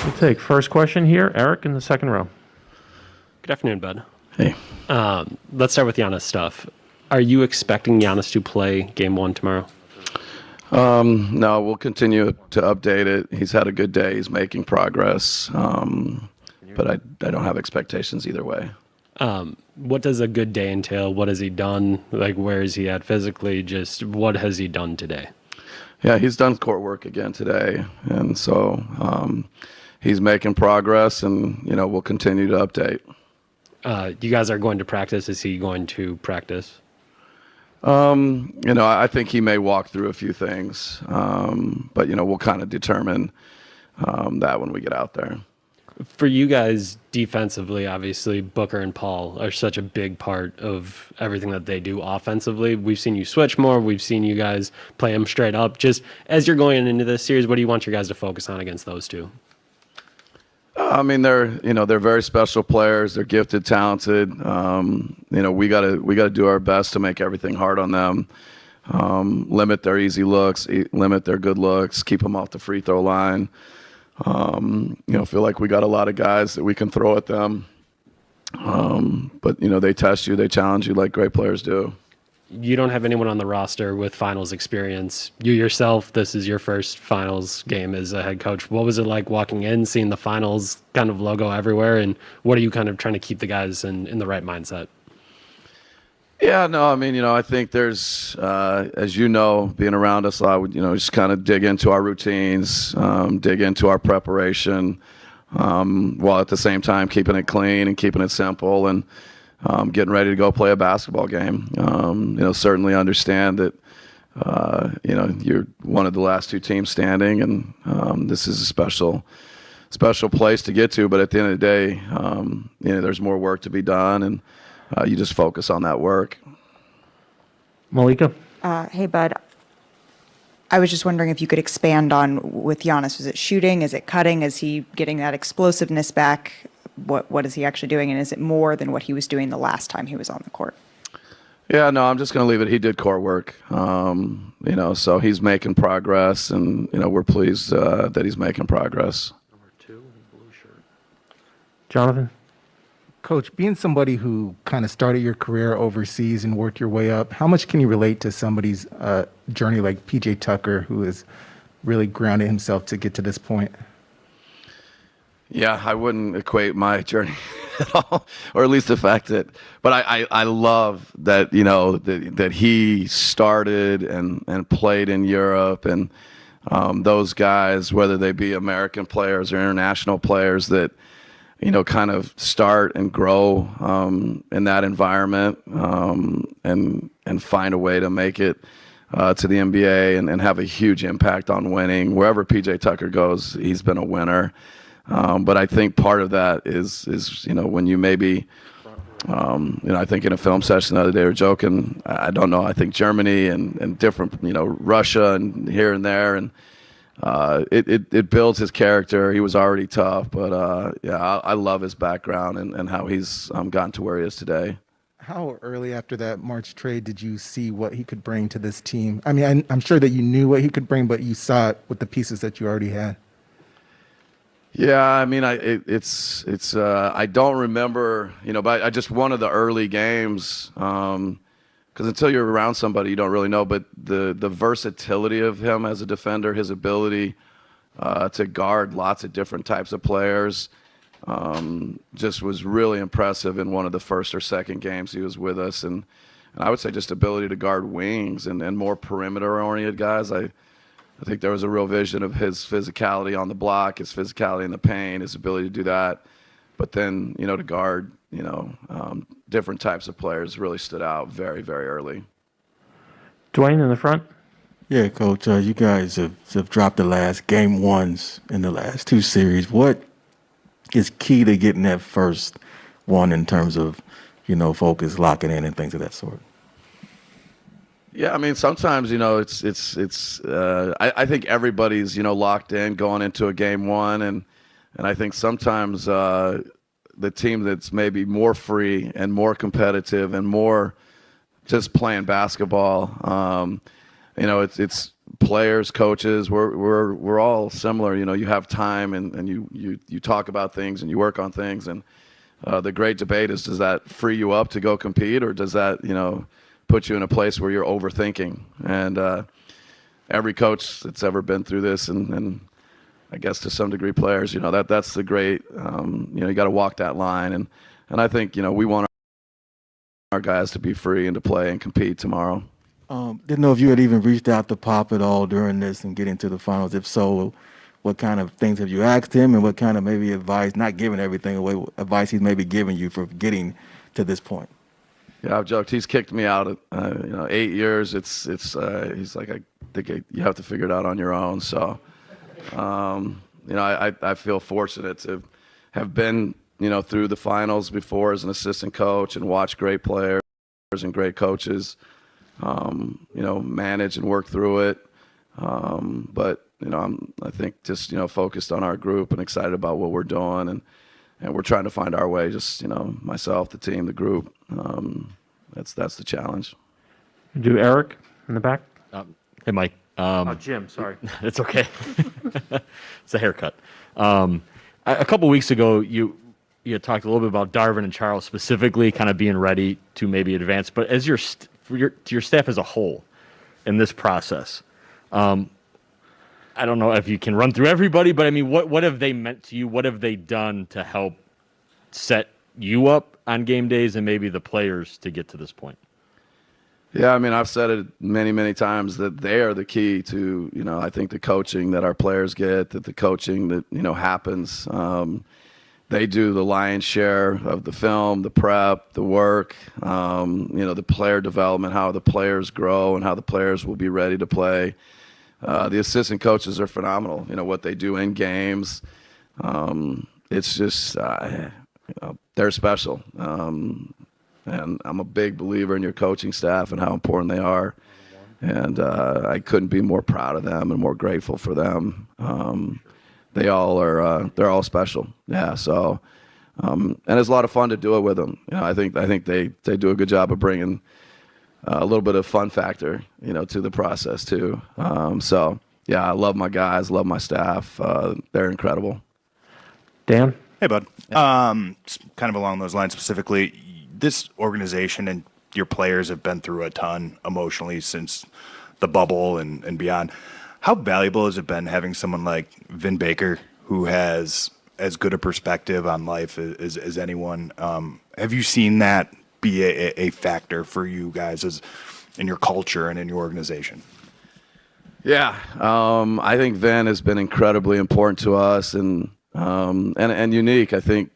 We'll take first question here. Eric in the second row. Good afternoon, bud. Hey. Let's start with Giannis stuff. Are you expecting Giannis to play game 1 tomorrow? No, we'll continue to update it. He's had a good day. He's making progress. But I don't have expectations either way. What does a good day entail? What has he done? Like, where is he at physically? Just what has he done today? Yeah, he's done court work again today. And so he's making progress, and, we'll continue to update. You guys are going to practice. Is he going to practice? I think he may walk through a few things, but, we'll kind of determine that when we get out there. For you guys defensively, obviously, Booker and Paul are such a big part of everything that they do offensively. We've seen you switch more. We've seen you guys play them straight up. Just as you're going into this series, what do you want your guys to focus on against those two? They're very special players. They're gifted, talented. We gotta do our best to make everything hard on them. Limit their easy looks, limit their good looks, keep them off the free throw line. Feel like we got a lot of guys that we can throw at them. But they test you, they challenge you like great players do. You don't have anyone on the roster with finals experience. You yourself, this is your first finals game as a head coach. What was it like walking in, seeing the finals kind of logo everywhere, and what are you kind of trying to keep the guys in the right mindset? Yeah, no, I think there's, as being around us a lot, just kind of dig into our routines, dig into our preparation, while at the same time keeping it clean and keeping it simple and getting ready to go play a basketball game. Certainly understand that, you're one of the last two teams standing, and this is a special place to get to. But at the end of the day, there's more work to be done, and you just focus on that work. Malika? Hey, Bud. I was just wondering if you could expand on with Giannis. Is it shooting? Is it cutting? Is he getting that explosiveness back? What is he actually doing? And is it more than what he was doing the last time he was on the court? Yeah, no, I'm just going to leave it. He did court work, so he's making progress, and, we're pleased that he's making progress. Number 2 in the blue shirt. Jonathan? Coach, being somebody who kind of started your career overseas and worked your way up, how much can you relate to somebody's journey like P.J. Tucker, who has really grounded himself to get to this point? Yeah, I wouldn't equate my journey at all, or at least the fact that. But I love that that he started and played in Europe, and those guys, whether they be American players or international players, that kind of start and grow in that environment, and find a way to make it to the NBA and have a huge impact on winning. Wherever PJ Tucker goes, he's been a winner. But I think part of that is when you maybe, I think in a film session the other day we were joking, I don't know, I think Germany and different, Russia and here and there, and it builds his character. He was already tough, but I love his background and how he's gotten to where he is today. How early after that March trade did you see what he could bring to this team? I'm sure that you knew what he could bring, but you saw it with the pieces that you already had. Yeah, I don't remember, but I just one of the early games, because until you're around somebody, you don't really know. But the versatility of him as a defender, his ability to guard lots of different types of players, just was really impressive in one of the first or second games he was with us. And I would say just ability to guard wings and more perimeter-oriented guys. I think there was a real vision of his physicality on the block, his physicality in the paint, his ability to do that. But then, to guard, different types of players really stood out very, very early. Dwayne in the front. Yeah, Coach, you guys have dropped the last game ones in the last two series. What is key to getting that first one in terms of, focus, locking in, and things of that sort? Yeah, sometimes, I think everybody's, locked in going into a game one. And I think sometimes the team that's maybe more free and more competitive and more just playing basketball, it's players, coaches, we're all similar. You know, you have time and you talk about things and you work on things. And the great debate is, does that free you up to go compete, or does that, you know, put you in a place where you're overthinking? And every coach that's ever been through this, and I guess to some degree players, you know, that's the great, you know, you got to walk that line. And I think, you know, we want our guys to be free and to play and compete tomorrow. Didn't know if you had even reached out to Pop at all during this and getting to the finals. If so, what kind of things have you asked him, and what kind of maybe advice, not giving everything away, advice he's maybe giving you for getting to this point? Yeah, I've joked. He's kicked me out at, you know, 8 years. It's he's like, I think you have to figure it out on your own. So, you know, I feel fortunate to have been, you know, through the finals before as an assistant coach and watch great players and great coaches, you know, manage and work through it. But, you know, I think just, you know, focused on our group and excited about what we're doing, and we're trying to find our way. Just, you know, myself, the team, the group. That's the challenge. Do Eric in the back? Hey, Mike. Jim, sorry. It's okay. It's a haircut. A couple weeks ago, you had talked a little bit about Darvin and Charles specifically, kind of being ready to maybe advance. But as to your staff as a whole in this process, I don't know if you can run through everybody, but I mean, what have they meant to you? What have they done to help set you up on game days and maybe the players to get to this point? Yeah, I mean, I've said it many, many times that they are the key to, you know, I think the coaching that our players get, that the coaching that, you know, happens. They do the lion's share of the film, the prep, the work, you know, the player development, how the players grow and how the players will be ready to play. The assistant coaches are phenomenal, you know, what they do in games. It's just, you know, they're special. And I'm a big believer in your coaching staff and how important they are. And I couldn't be more proud of them and more grateful for them. They all are, they're all special. Yeah. So, and it's a lot of fun to do it with them. You know, I think they do a good job of bringing a little bit of fun factor, you know, to the process too. So yeah, I love my guys, love my staff. They're incredible. Dan? Hey, bud. Kind of along those lines specifically, this organization and your players have been through a ton emotionally since the bubble and beyond. How valuable has it been having someone like Vin Baker, who has as good a perspective on life as anyone? Have you seen that be a factor for you guys as in your culture and in your organization? Yeah, I think Vin has been incredibly important to us and unique. I think,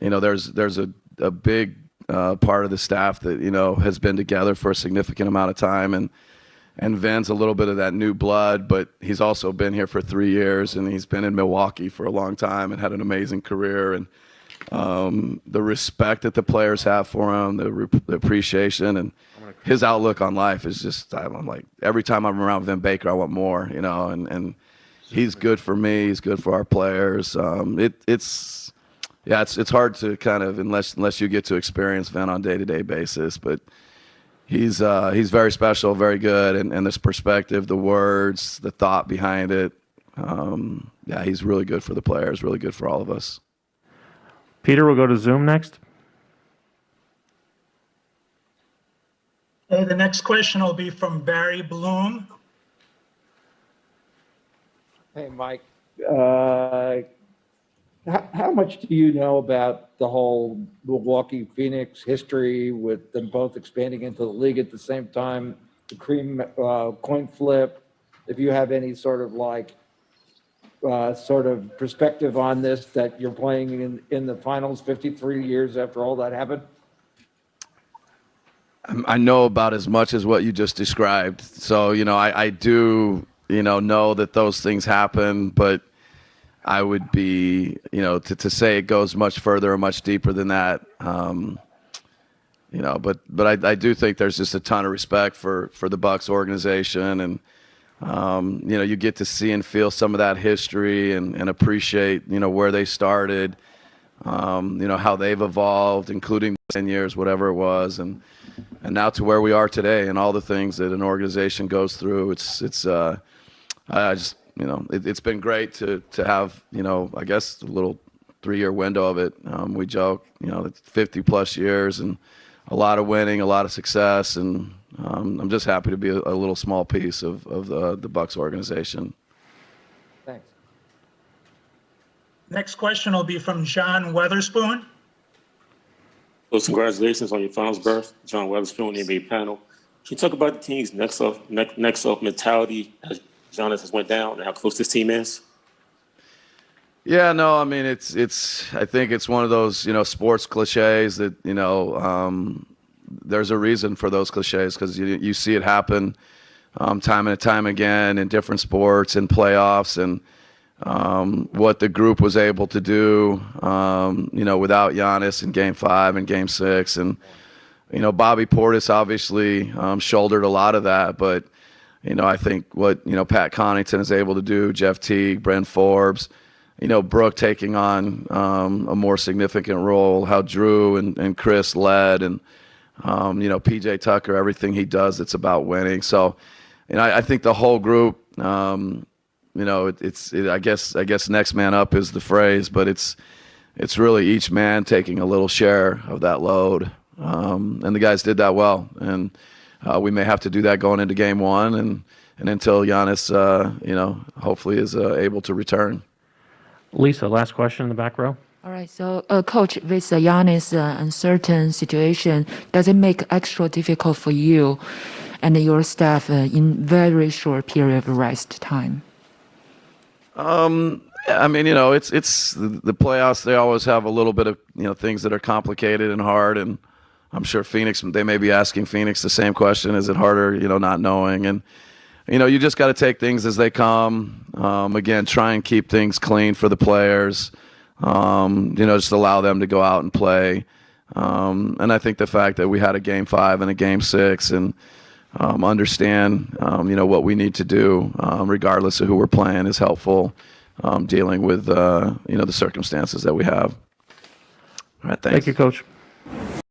you know, there's a big part of the staff that, you know, has been together for a significant amount of time, and Vin's a little bit of that new blood, but he's also been here for 3 years, and he's been in Milwaukee for a long time and had an amazing career. And the respect that the players have for him, the appreciation, and his outlook on life is just, I'm like, every time I'm around Vin Baker, I want more, you know, and he's good for me. He's good for our players. It's hard to kind of, unless you get to experience Vin on a day-to-day basis, but he's very special, very good, and this perspective, the words, the thought behind it, yeah, he's really good for the players, really good for all of us. Peter, we'll go to Zoom next. The next question will be from Barry Bloom. Hey, Mike. How much do you know about the whole Milwaukee Phoenix history with them both expanding into the league at the same time, the cream coin flip? If you have any sort of perspective on this, that you're playing in the finals 53 years after all that happened? I know about as much as what you just described. So, you know, I do, you know that those things happen, but I would be, you know, to say it goes much further or much deeper than that, you know, but I do think there's just a ton of respect for the Bucks organization, and, you know, you get to see and feel some of that history and appreciate, you know, where they started. how they've evolved, including 10 years, whatever it was, and now to where we are today, and all the things that an organization goes through. I just, it's been great to have, I guess a little 3-year window of it. We joke, it's 50 plus years and a lot of winning, a lot of success, and I'm just happy to be a little small piece of the Bucks organization. Thanks. Next question will be from John Weatherspoon. So congratulations on your finals berth, John Weatherspoon, NBA panel. Can you talk about the team's next up mentality as Giannis has went down and how close this team is? Yeah, no, I mean, I think it's one of those, sports cliches that, there's a reason for those cliches, because you see it happen time and time again in different sports and playoffs, and what the group was able to do, without Giannis in Game 5 and Game 6. And, Bobby Portis obviously shouldered a lot of that, but, I think what, Pat Connaughton is able to do, Jeff Teague, Brent Forbes, Brooke taking on a more significant role, how Drew and Chris led, and, PJ Tucker, everything he does, it's about winning. So, I think the whole group, I guess next man up is the phrase, but it's really each man taking a little share of that load. And the guys did that well. And we may have to do that going into Game 1 and until Giannis, hopefully is able to return. Lisa, last question in the back row. All right. So, Coach, with Giannis' uncertain situation, does it make extra difficult for you and your staff in very short period of rest time? I mean, it's the playoffs. They always have a little bit of, things that are complicated and hard. And I'm sure Phoenix, they may be asking Phoenix the same question. Is it harder, not knowing? And, you just got to take things as they come. Again, try and keep things clean for the players. Just allow them to go out and play. And I think the fact that we had a Game 5 and a Game 6 and understand, what we need to do, regardless of who we're playing, is helpful, dealing with, the circumstances that we have. All right, thanks. Thank you, Coach.